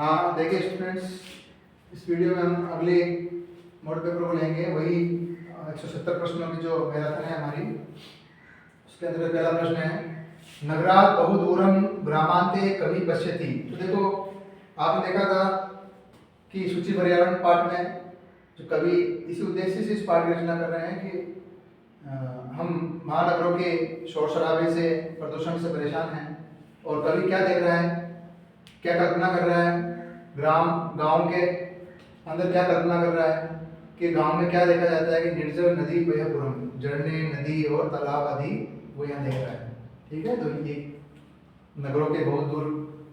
हाँ देखिए स्टूडेंट्स, इस वीडियो में हम अगले मॉडल पेपर को लेंगे। वही 170 प्रश्नों की जो मैराथन है हमारी, उसके अंदर पहला प्रश्न है नगरात् बहुदूरम ग्रामांते कवि पश्यति। तो देखो आपने देखा था कि सूची पर्यावरण पाठ में जो कवि इसी उद्देश्य से इस पाठ की रचना कर रहे हैं कि हम महानगरों के शोर शराबे से, प्रदूषण से परेशान हैं, और कवि क्या देख रहा है, क्या कल्पना कर रहा है, गांव के अंदर क्या कल्पना कर रहा है कि गांव में क्या देखा जाता है कि निर्जल नदी वयपुरम, झरने, नदी और तालाब आदि वो यहाँ देख रहा है। ठीक है, तो ये नगरों के बहुत दूर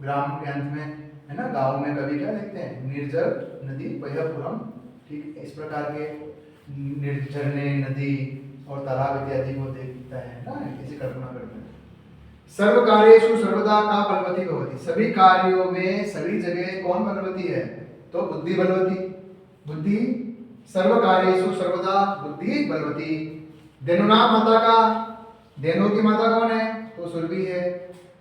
ग्राम के अंत में है ना, गांव में कवि क्या देखते हैं, निर्जल नदी वयपुरम। ठीक, इस प्रकार के झरने, नदी और तालाब इत्यादि को देखता है ना, ऐसी कल्पना करते हैं। सर्व कार्येषु सर्वदा का बलवती भवति, सभी कार्यों में सभी जगह कौन बलवती है, तो बुद्धि बलवती। बुद्धि सर्व कार्येषु सर्वदा बुद्धि बलवती। धेनुना माता का, धेनु की माता कौन है, तो सुरभि है।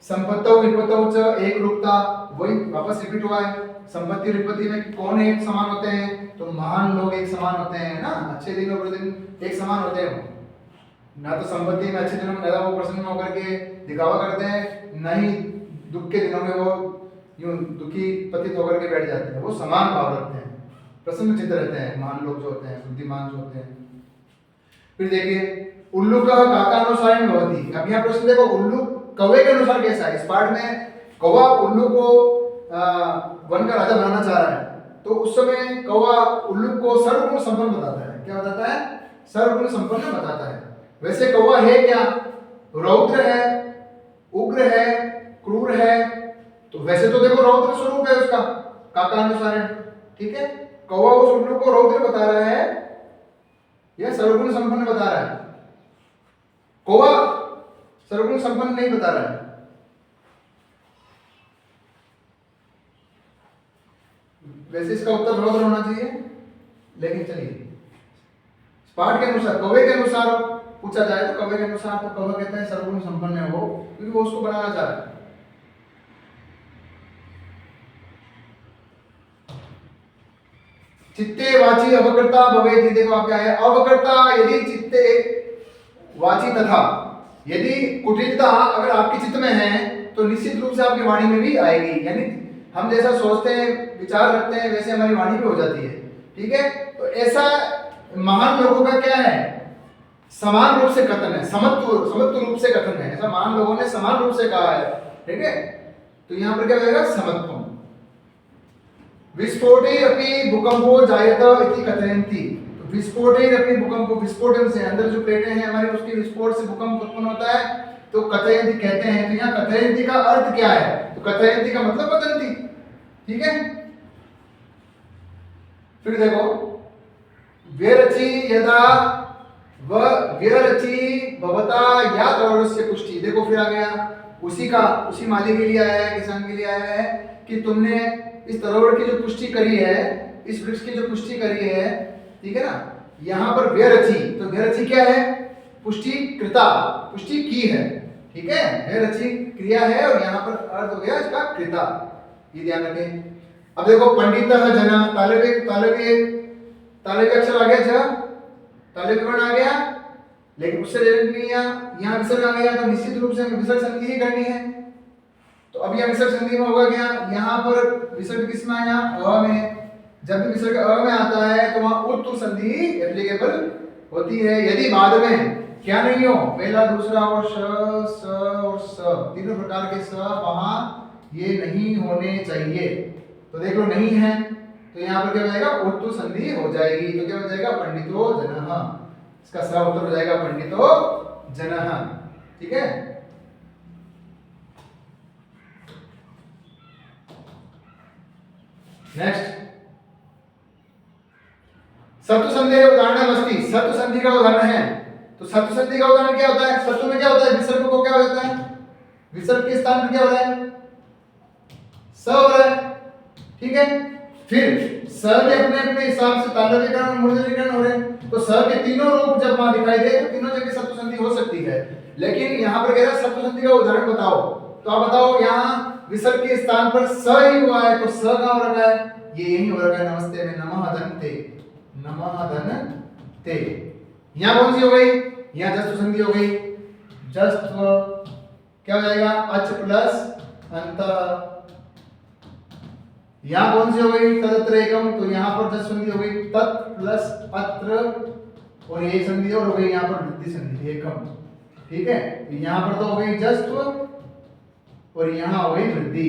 संपत्तौ विपत्तौ च एक रूपता, वही वापस रिपीट हुआ है। संपत्ति और विपत्ति में कौन एक समान होते हैं, तो महान लोग एक समान होते हैं ना, अच्छे दिन और बुरे दिन एक समान होते हैं। ना तो संपत्ति में अच्छे दिनों में ज्यादा वो प्रसन्न होकर के दिखावा करते हैं, ना ही दुख के दिनों में वो यूं दुखी पतित होकर के बैठ जाते हैं। वो समान भाव रखते हैं, प्रसन्न चित्त रहते हैं महान लोग जो होते हैं, बुद्धिमान जो होते हैं। फिर देखिए उल्लू का काकानुसारेण भवति। अब यहाँ प्रश्न देखो, उल्लू कौवे के अनुसार कैसा है। इस पाठ में कौवा उल्लू को वन का राजा बनाना चाह रहा है, तो उस समय कौवा उल्लू को सर्वगुण संपन्न बताता है। क्या बताता है, सर्वगुण संपन्न बताता है। वैसे कौवा है क्या, रौद्र है, उग्र है, क्रूर है। तो वैसे तो देखो रौद्र स्वरूप है उसका काकानुसारेण। ठीक है, कौवा उस उल्लू को रौद्र बता रहा है या सर्वगुण संपन्न बता रहा है। कौवा सर्वगुण संपन्न नहीं बता रहा है। वैसे इसका उत्तर रौद्र होना चाहिए, लेकिन चलिए पाठ के अनुसार, कौवे के अनुसार पूछा जाए तो कौवे के अनुसार तो कौवा कहते हैं सर्वगुण संपन्न है वो, क्योंकि वो उसको बनाना चाह रहा है। चित्ते वाची अवकर्ता भवेति। देखो आप क्या है, अवकर्ता यदि चित्ते वाची तथा, यदि कुटिलता अगर आपके चित्त में है तो निश्चित रूप से आपकी वाणी में भी आएगी। यानी हम जैसा सोचते हैं, विचार रखते हैं, वैसे हमारी वाणी भी हो जाती है। ठीक है, तो ऐसा महान लोगों का क्या है, समान रूप से कथन है, समत्व रूप से कथन है। ऐसा महान लोगों ने समान रूप से कहा है। ठीक है, तो यहां पर क्या होगा, समत्व। विस्फोटे अपि भूकंपो जायत इति कथयन्ति। तो विस्फोटे अपि भूकंपो, विस्फोटन से अंदर जो प्लेटें हैं हमारी, उसके विस्फोट से भूकंप उत्पन्न होता है, तो कथयन्ति कहते हैं। तो यहाँ कथयन्ति का अर्थ क्या है, तो कथयन्ति का मतलब वदन्ति। ठीक है, फिर देखो व्यरचि यदा व व्यरचि भवता या तौरस्य पुष्टि। देखो फिर आ गया उसी माली के लिए आया है, किसान के लिए आया है कि तुमने इस तरोवर की जो पुष्टि करी है, इस वृक्ष की जो पुष्टि करी है, ठीक है ना। यहाँ पर व्यरचि, तो व्यरचि क्या है, पुष्टि कृता, पुष्टि की है। ठीक है, व्यरचि क्रिया है और यहाँ पर अर्थ हो गया इसका कृता, ये ध्यान रखें। अब देखो पंडितः जना, तालव्य अक्षर आ गया, तालव्य वर्ण आ गया, लेकिन उससे यहाँ विसर्ग आ गया, तो निश्चित रूप से विसर्ग संधि ही करनी है। तो अब यह विसर्ग संधि में होगा क्या, यहाँ पर विसर्ग किस में आया, अ में। जब भी विसर्ग अ में आता है तो वहां उत्तु संधि एप्लीकेबल होती है। यदि बाद में क्या नहीं हो, पहला, दूसरा और स और स, तीनों प्रकार के स वहां ये नहीं होने चाहिए। तो देख लो नहीं है, तो यहाँ पर क्या हो जाएगा, उत्तु संधि हो जाएगी। तो क्या हो जाएगा, पंडितो जनः। इसका स उत्तर हो जाएगा पंडितो जनः। ठीक है, नेक्स्ट सत्तु संधि उदाहरण अस्ति। सत्तु संधि का उदाहरण है, तो सत्तु संधि का उदाहरण क्या होता है, सत्तु में क्या होता है, विसर्ग को क्या होता है, विसर्ग के स्थान पर क्या हो रहा है, स हो रहा है। ठीक है, फिर स में अपने अपने हिसाब से तालव्यकरण और मूर्धन्यकरण हो रहे हैं, तो स के तीनों रूप जब वहां दिखाई दे तो तीनों जगह सत्तु संधि हो सकती है। लेकिन यहाँ पर कह रहा है सत्तु संधि का उदाहरण बताओ, तो आप बताओ यहाँ विसर्ग के स्थान पर स ही हुआ है, तो स कहाँ हो रखा है? ये यही हो रखा है नमस्ते में, नमः धनते, नमः धनते। यहाँ कौन सी हो गई? यहाँ जस्व संधि हो गई। जस्व क्या हो जाएगा? अच प्लस अंत। यहाँ कौन सी हो गई? तदत्र एकम, तो यहाँ पर जस्व संधि हो गई तत् प्लस अत्र, और ये संधि और हो गई यहाँ पर वृद्धि संधि एकम। ठीक है, यहाँ पर तो हो गई जस्व और यहाँ हो गई वृद्धि।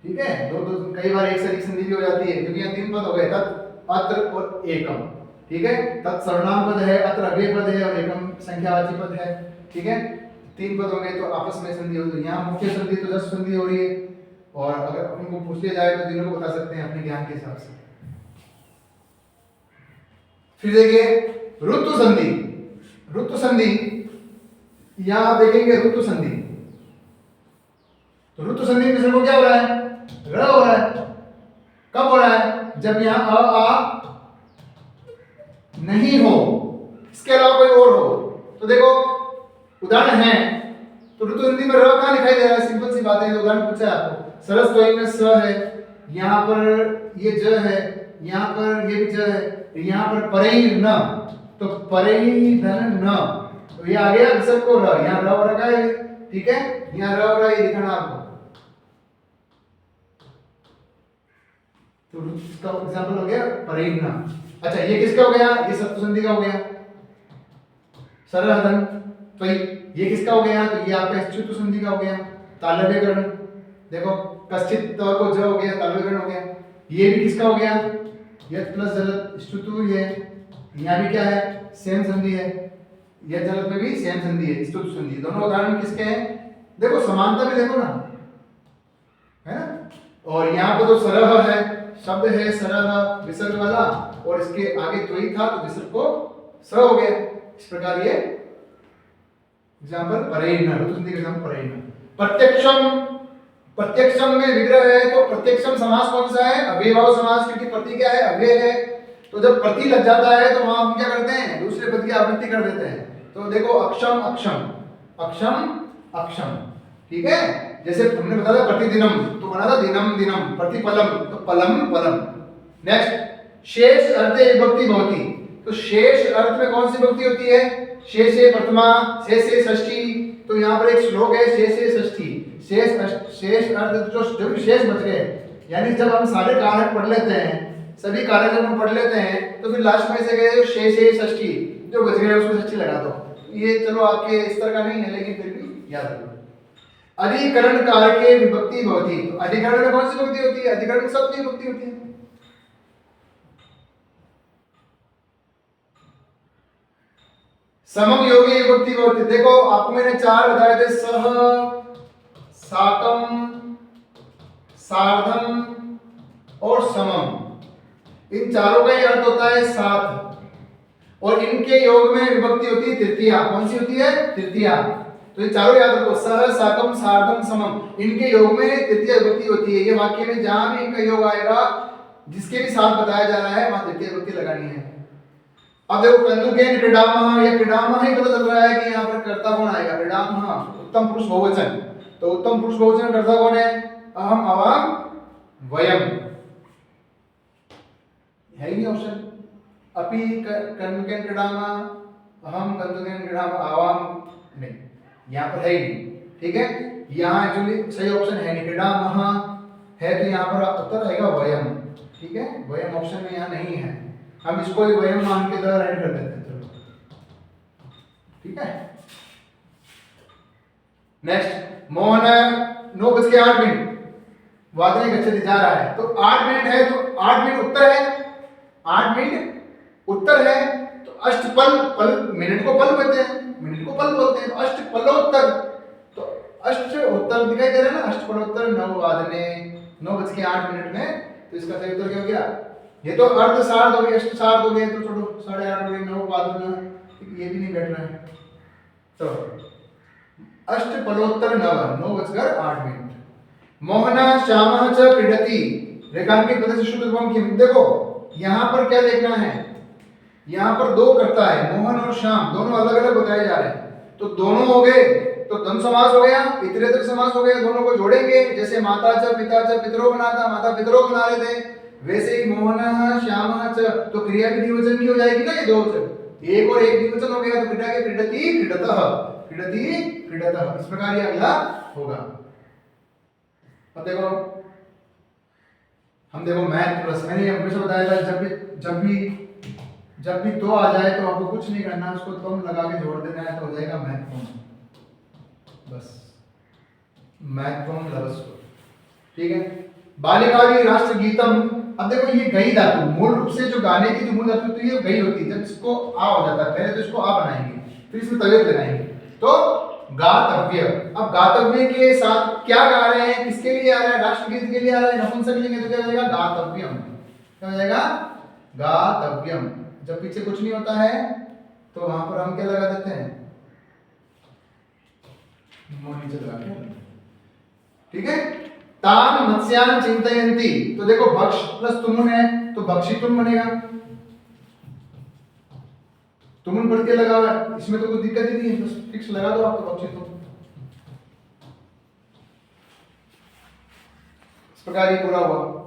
ठीक है, दो कई बार एक से अधिक संधि भी हो जाती है, क्योंकि यहाँ तीन पद हो गए, तत् अत्र और एकम। ठीक है, तत् सर्वनाम पद है, अत्र अव्यय पद है और एकम संख्यावाची पद है। ठीक है, तीन पद हो गए तो आपस में संधि हो गई। यहाँ मुख्य संधि तो जस्व संधि हो रही है, और अगर उनको पूछ लिया जाए तो तीनों को बता सकते हैं अपने ज्ञान के हिसाब से। फिर देखिए ऋतु संधि। ऋतु संधि यहां आप देखेंगे ऋतु संधि, तो ऋतु संधि में को क्या हो रहा है? र हो रहा है। कब हो रहा है? जब यहां अ आ नहीं हो, इसके अलावा कोई और हो। तो देखो उदाहरण है, तो ऋतु संधि में र कहां दिखाई दे रहा है? सिंपल सी बात है, उदाहरण पूछा है आपको। सरस त्वयी में स है, यहाँ पर ये ज है, यहाँ पर ये भी ज है, यहाँ पर परई न, तो परई धन न, तो ये आ गया विसर्ग को र, यहाँ र हो रखा है। ठीक है, यहाँ र हो रहा है, ये दिखाना आपको। तो इसका एग्जांपल हो गया परई न। अच्छा, ये किसका हो गया? ये सप्तमी संधि का हो गया, सरहदन। तो ये किसका हो गया? तो ये आपका च्युत संधि का हो गया, तालव्यकरण। देखो कश्चित त को ज हो गया, तालव्यकरण हो गया। ये भी किसका हो गया? यत् प्लस जलत स्तुतु है, यहाँ भी क्या है? सेम संधि है। यत् जलत में भी सेम संधि है, स्तुतु संधि। दोनों उदाहरण किसके हैं? देखो समानता भी देखो ना, है ना। और यहाँ पर तो सरह है, शब्द है सरह विसर्ग वाला, और इसके आगे त्वयी था तो विसर्ग को स हो गया। इस प्रकार ये एग्जांपल परैन, ऋतु संधि का एग्जांपल परैन। प्रत्यक्षम, प्रत्यक्षम में विग्रह है, तो प्रत्यक्षम समास कौन सा है? अव्ययभाव समास, क्योंकि प्रति क्या है? अव्यय है। तो जब प्रति लग जाता है तो वहां हम क्या करते हैं? दूसरे पद की आवृत्ति कर देते हैं। तो देखो अक्षम अक्षम, अक्षम अक्षम। ठीक है, जैसे हमने बताया प्रतिदिनम, तो बना था दिनम दिनम, प्रतिपलम तो पलम पलम। नेक्स्ट शेष अर्थे विभक्ति भवति, तो शेष अर्थ में कौन सी विभक्ति होती है? शेषे प्रथमा, शेषे षष्ठी। तो यहाँ पर एक श्लोक है शेषे षष्ठी, शेष अर्थ जो शेष बच गए, यानी जब हम सारे कारक पढ़ लेते हैं, सभी कारक जब हम पढ़ लेते हैं, तो फिर लास्ट में से गए शेषे षष्ठी, जो बच गए उसमें षष्ठी लगा दो। ये चलो आपके स्तर का नहीं है, लेकिन फिर भी याद रखो। अधिकरण कारके विभक्ति भवति, तो अधिकरण में कौन सी विभक्ति होती है? अधिकरण में सप्तमी विभक्ति होती है। समम योगी विभक्ति भवति। देखो आपको मैंने चार बताए थे, सह, साकम, सार्धम और समम। इन चारों का ही अर्थ होता है साथ, और इनके योग में विभक्ति होती है तृतीया। कौन सी होती है? तृतीया। तो ये चारों याद रखो, सह, साकम, सार्धम, समम, इनके योग में तृतीय विभक्ति होती है। ये वाक्य में जहां भी इनका योग आएगा, जिसके भी साथ बताया जा रहा है, वहां तृतीय विभक्ति लगानी है। अब देखो कंदुकेन क्रीडामः, ये क्रीडामः ही पता चल रहा है कि यहाँ पर कर्ता कौन आएगा? क्रीडामः, उत्तम पुरुष बहुवचन। तो उत्तम पुरुष बहुवचन कर्ता कौन है? अहम, अवाम, वयम। है ही नहीं ऑप्शन। अपि कंदुकेन क्रीडामः, अहम कंदुकेन क्रीडामः, आवाम नहीं, यहाँ पर है ही नहीं। ठीक है, यहाँ एक्चुअली सही ऑप्शन है नहीं, क्रीडामः है, तो यहाँ पर उत्तर आएगा वयम। ठीक है, वयम ऑप्शन में यहाँ नहीं है, हम इसको ही वयम मान के द्वारा ऐड कर देते हैं। चलो ठीक है, नेक्स्ट मोहन 9:08 वादने गच्छति जा रहा है, तो 8 मिनट है, तो 8 मिनट उत्तर है, 8 मिनट उत्तर है, तो अष्टपल, पल मिनट को पल बोलते हैं, मिनट को पल बोलते हैं, तो अष्टपलोत्तर, तो अष्ट उत्तर दिखाई दे रहा है ना, अष्टपलोत्तर 9 वादने 9:08 में। तो इसका सही उत्तर क्या हो गया? ये तो अर्ध सार्ध हो गया, अष्ट सार्ध हो गए, तो छोड़ो 8:30 हो गए, 9 वादन, ये भी नहीं बैठ रहा है। तो अष्टपलोत्तर 9:08। मोहना श्यामः च क्रीडति, रेखांकित पद से शुद्ध रूपम किम। देखो यहाँ पर क्या देखना है, यहाँ पर दो कर्ता है, मोहन और श्याम, दोनों अलग अलग बताए जा रहे हैं, तो दोनों हो गए, तो द्वंद्व समास हो गया, इतरेतर समास हो गया, दोनों को जोड़ेंगे। जैसे माता च पिता च पितरो बना था, माता पितरो बना रहे थे, वैसे ही मोहन श्याम च, तो क्रिया भी द्विवचन की हो जाएगी ना, ये दो वचन, एक और एक द्विवचन हो गया, तो क्रीडा के क्रीडति क्रीडतः, क्रीडति क्रीडतः, इस प्रकार ये अगला होगा। अब देखो हम देखो मैथ प्लस, मैंने हमेशा बताया था जब भी तो आ जाए तो आपको कुछ नहीं करना, उसको तुम लगा के जोड़ देना है तो हो जाएगा मैथ्वम, बस मैथ्वम लवस्व, ठीक है। बालिकावी राष्ट्र गीतम, अब देखो ये गई धातु, मूल रूप से जो गाने की जो मूल धातु तो ये गई होती है, जब इसको आ हो जाता है पहले तो इसको आ बनाएंगे, फिर इसमें तवेत लगाएंगे, तो गातव्य। अब गातव्य के साथ क्या गा रहे हैं, किसके लिए आ रहा है, राष्ट्रगीत के लिए आ रहा है, नपुंसकलिंग है तो क्या हो जाएगा गातव्यम, क्या हो जाएगा गातव्यम। जब पीछे कुछ नहीं होता है तो वहां पर हम क्या लगा देते हैं, नीचे लगा के, ठीक है। तान मत्स्यान चिंतयन्ति, तो देखो भक्ष प्लस तुमुन है तो भक्षितुम बनेगा, तुमुन पढ़ के लगा हुआ है, इसमें तो कोई दिक्कत ही नहीं है, बस फिक्स लगा दो आप तो भक्षितुम। इस प्रकार ये पूरा हुआ।